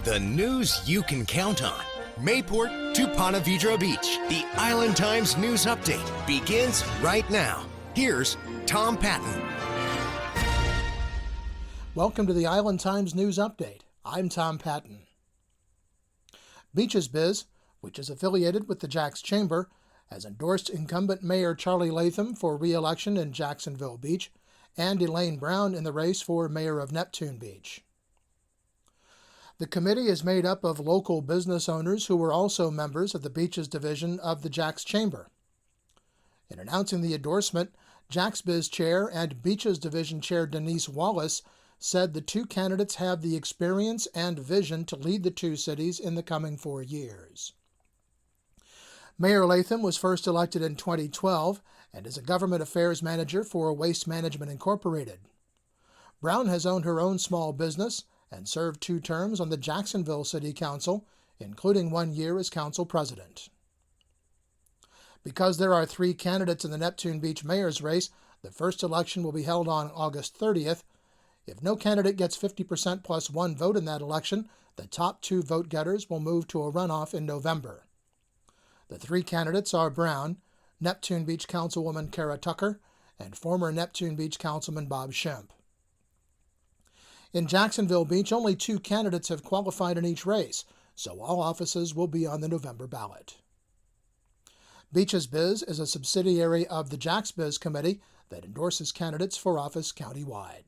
The news you can count on. Mayport to Ponte Vedra Beach. The Island Times News Update begins right now. Here's Tom Patton. Welcome to the Island Times News Update. I'm Tom Patton. Beaches Biz, which is affiliated with the Jax Chamber, has endorsed incumbent Mayor Charlie Latham for re-election in Jacksonville Beach and Elaine Brown in the race for Mayor of Neptune Beach. The committee is made up of local business owners who were also members of the Beaches Division of the Jax Chamber. In announcing the endorsement, Jax Biz Chair and Beaches Division Chair Denise Wallace said the two candidates have the experience and vision to lead the two cities in the coming 4 years. Mayor Latham was first elected in 2012 and is a government affairs manager for Waste Management Incorporated. Brown has owned her own small business and served 2 terms on the Jacksonville City Council, including 1 year as council president. Because there are 3 candidates in the Neptune Beach mayor's race, the first election will be held on August 30th. If no candidate gets 50% plus 1 vote in that election, the top 2 vote-getters will move to a runoff in November. The 3 candidates are Brown, Neptune Beach Councilwoman Kara Tucker, and former Neptune Beach Councilman Bob Schempp. In Jacksonville Beach, only 2 candidates have qualified in each race, so all offices will be on the November ballot. Beaches Biz is a subsidiary of the Jax Biz Committee that endorses candidates for office countywide.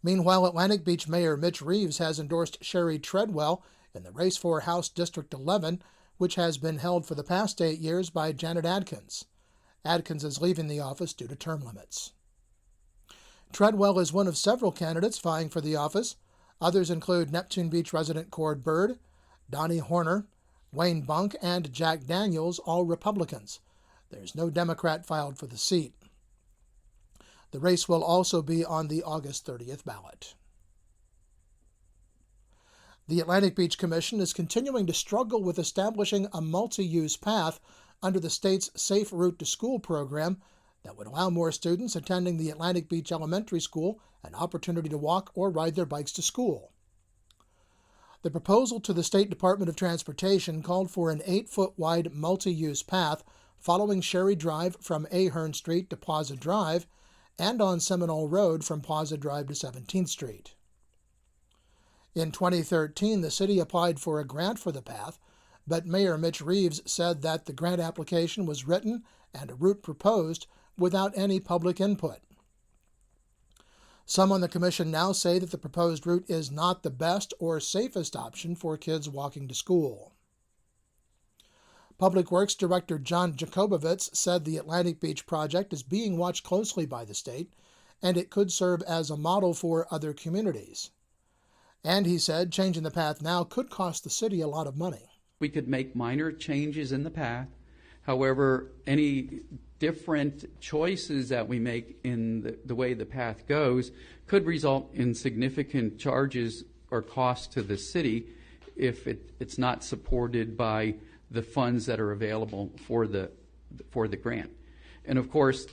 Meanwhile, Atlantic Beach Mayor Mitch Reeves has endorsed Sherry Treadwell in the race for House District 11, which has been held for the past 8 years by Janet Adkins. Adkins is leaving the office due to term limits. Treadwell is one of several candidates vying for the office. Others include Neptune Beach resident Cord Bird, Donnie Horner, Wayne Bunk, and Jack Daniels, all Republicans. There's no Democrat filed for the seat. The race will also be on the August 30th ballot. The Atlantic Beach Commission is continuing to struggle with establishing a multi-use path under the state's Safe Route to School program that would allow more students attending the Atlantic Beach Elementary School an opportunity to walk or ride their bikes to school. The proposal to the State Department of Transportation called for an 8-foot-wide multi-use path following Sherry Drive from Ahern Street to Plaza Drive and on Seminole Road from Plaza Drive to 17th Street. In 2013, the city applied for a grant for the path, but Mayor Mitch Reeves said that the grant application was written and a route proposed without any public input. Some on the commission now say that the proposed route is not the best or safest option for kids walking to school. Public Works Director John Jakobovitz said the Atlantic Beach project is being watched closely by the state, and it could serve as a model for other communities. And he said changing the path now could cost the city a lot of money. We could make minor changes in the path. However, any different choices that we make in the way the path goes could result in significant charges or costs to the city if it's not supported by the funds that are available for the grant. And of course,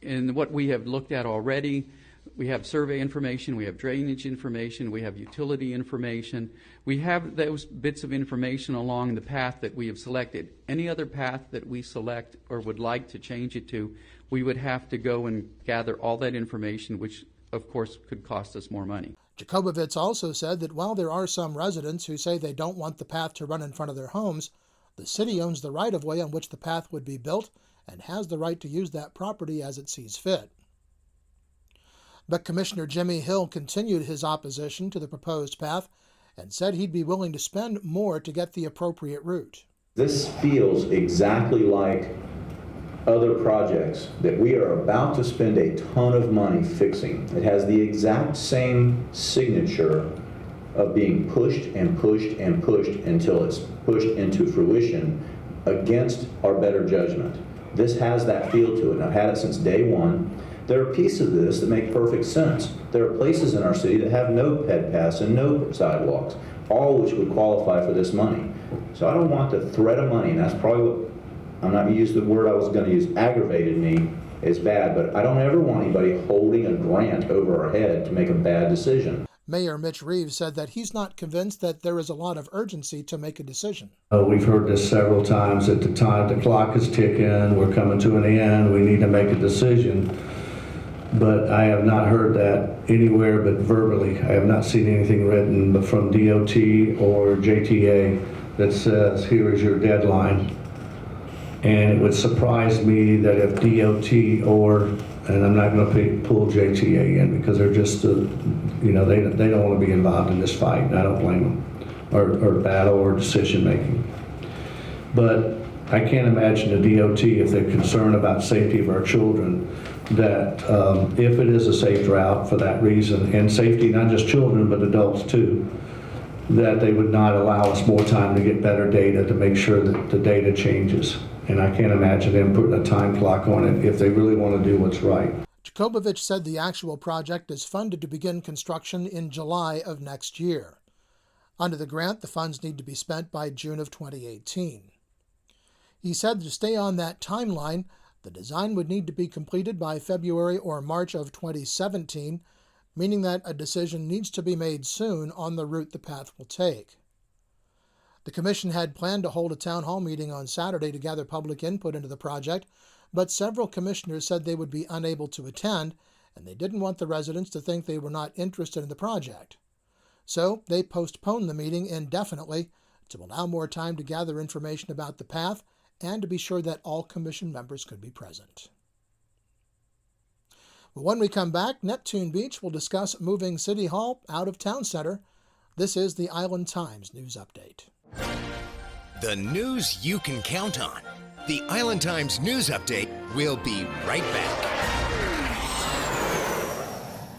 in what we have looked at already, we have survey information, we have drainage information, we have utility information. We have those bits of information along the path that we have selected. Any other path that we select or would like to change it to, we would have to go and gather all that information, which of course could cost us more money. Jakobovitz also said that while there are some residents who say they don't want the path to run in front of their homes, the city owns the right-of-way on which the path would be built and has the right to use that property as it sees fit. But Commissioner Jimmy Hill continued his opposition to the proposed path and said he'd be willing to spend more to get the appropriate route. This feels exactly like other projects that we are about to spend a ton of money fixing. It has the exact same signature of being pushed and pushed and pushed until it's pushed into fruition against our better judgment. This has that feel to it, and I've had it since day one. There are pieces of this that make perfect sense. There are places in our city that have no ped paths and no sidewalks, all which would qualify for this money. So I don't want the threat of money, and that's probably what, I'm not going to use the word I was going to use, aggravated me is bad, but I don't ever want anybody holding a grant over our head to make a bad decision. Mayor Mitch Reeves said that he's not convinced that there is a lot of urgency to make a decision. We've heard this several times at the time the clock is ticking, we're coming to an end, we need to make a decision. But I have not heard that anywhere but verbally. I have not seen anything written but from DOT or JTA that says, here is your deadline. And it would surprise me that if DOT or, and I'm not going to pull JTA in because they're just, they don't want to be involved in this fight, and I don't blame them, or battle or decision making. But I can't imagine the DOT, if they're concerned about safety of our children, that if it is a safe route for that reason, and safety not just children but adults too, that they would not allow us more time to get better data to make sure that the data changes. And I can't imagine them putting a time clock on it if they really want to do what's right. Jacobovich said the actual project is funded to begin construction in July of next year. Under the grant, the funds need to be spent by June of 2018. He said to stay on that timeline, the design would need to be completed by February or March of 2017, meaning that a decision needs to be made soon on the route the path will take. The commission had planned to hold a town hall meeting on Saturday to gather public input into the project, but several commissioners said they would be unable to attend, and they didn't want the residents to think they were not interested in the project. So they postponed the meeting indefinitely to allow more time to gather information about the path and to be sure that all commission members could be present. Well, when we come back, Neptune Beach will discuss moving City Hall out of Town Center. This is the Island Times News Update. The news you can count on. The Island Times News Update will be right back.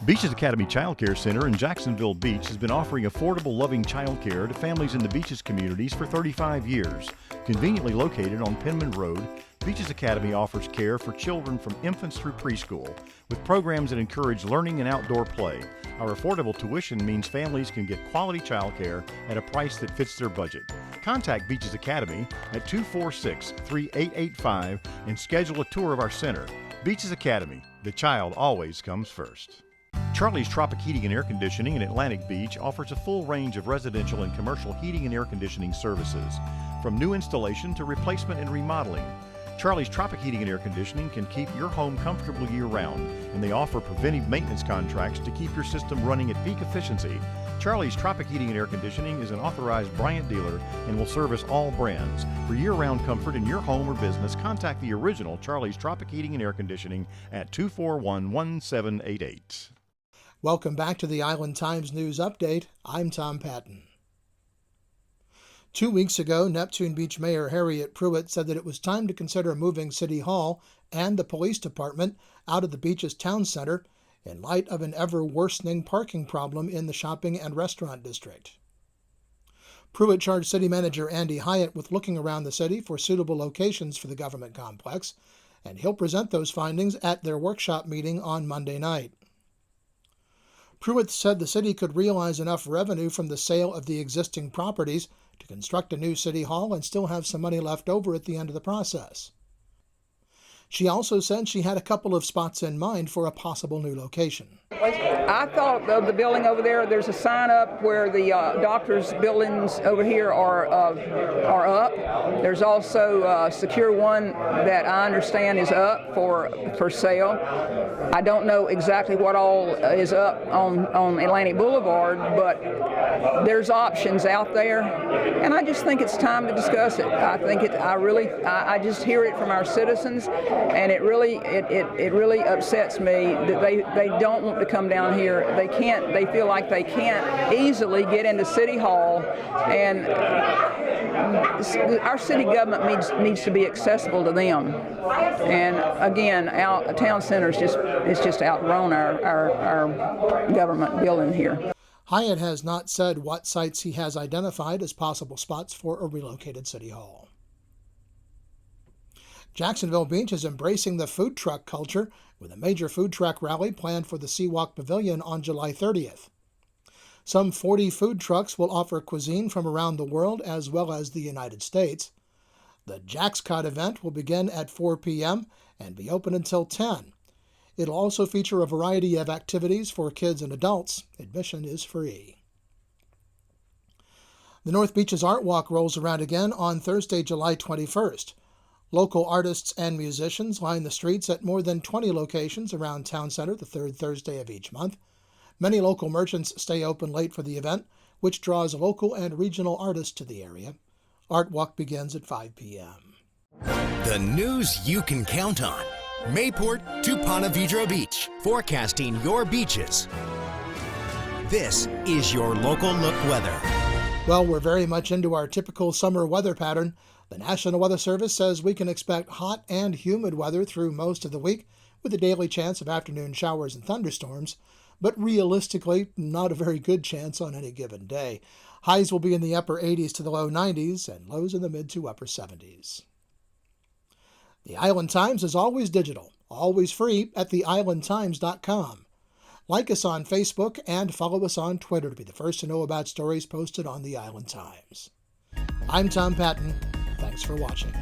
Beaches Academy Child Care Center in Jacksonville Beach has been offering affordable, loving child care to families in the Beaches communities for 35 years. Conveniently located on Penman Road, Beaches Academy offers care for children from infants through preschool, with programs that encourage learning and outdoor play. Our affordable tuition means families can get quality child care at a price that fits their budget. Contact Beaches Academy at 246-3885 and schedule a tour of our center. Beaches Academy, the child always comes first. Charlie's Tropic Heating and Air Conditioning in Atlantic Beach offers a full range of residential and commercial heating and air conditioning services, from new installation to replacement and remodeling. Charlie's Tropic Heating and Air Conditioning can keep your home comfortable year-round, and they offer preventive maintenance contracts to keep your system running at peak efficiency. Charlie's Tropic Heating and Air Conditioning is an authorized Bryant dealer and will service all brands. For year-round comfort in your home or business, contact the original Charlie's Tropic Heating and Air Conditioning at 241-1788. Welcome back to the Island Times News Update. I'm Tom Patton. 2 weeks ago, Neptune Beach Mayor Harriet Pruitt said that it was time to consider moving City Hall and the police department out of the beach's town center in light of an ever-worsening parking problem in the shopping and restaurant district. Pruitt charged City Manager Andy Hyatt with looking around the city for suitable locations for the government complex, and he'll present those findings at their workshop meeting on Monday night. Pruitt said the city could realize enough revenue from the sale of the existing properties to construct a new city hall and still have some money left over at the end of the process. She also said she had a couple of spots in mind for a possible new location. I thought of the building over there. There's a sign up where the doctors' buildings over here are up. There's also Secure One that I understand is up for sale. I don't know exactly what all is up on Atlantic Boulevard, but there's options out there, and I just think it's time to discuss it. I just hear it from our citizens, and it really upsets me that they don't want to come down here. They feel like they can't easily get into City Hall, and our city government needs to be accessible to them. And again, our town center is just outgrown our government building here. Hyatt has not said what sites he has identified as possible spots for a relocated City Hall. Jacksonville Beach is embracing the food truck culture with a major food truck rally planned for the Seawalk Pavilion on July 30th. Some 40 food trucks will offer cuisine from around the world as well as the United States. The Jaxcot event will begin at 4 p.m. and be open until 10. It'll also feature a variety of activities for kids and adults. Admission is free. The North Beaches Art Walk rolls around again on Thursday, July 21st. Local artists and musicians line the streets at more than 20 locations around Town Center the third Thursday of each month. Many local merchants stay open late for the event, which draws local and regional artists to the area. Art Walk begins at 5 p.m. The news you can count on. Mayport to Ponte Vedra Beach, forecasting your beaches. This is your local look weather. Well, we're very much into our typical summer weather pattern. The National Weather Service says we can expect hot and humid weather through most of the week, with a daily chance of afternoon showers and thunderstorms, but realistically, not a very good chance on any given day. Highs will be in the upper 80s to the low 90s, and lows in the mid to upper 70s. The Island Times is always digital, always free at theislandtimes.com. Like us on Facebook and follow us on Twitter to be the first to know about stories posted on the Island Times. I'm Tom Patton. Thanks for watching.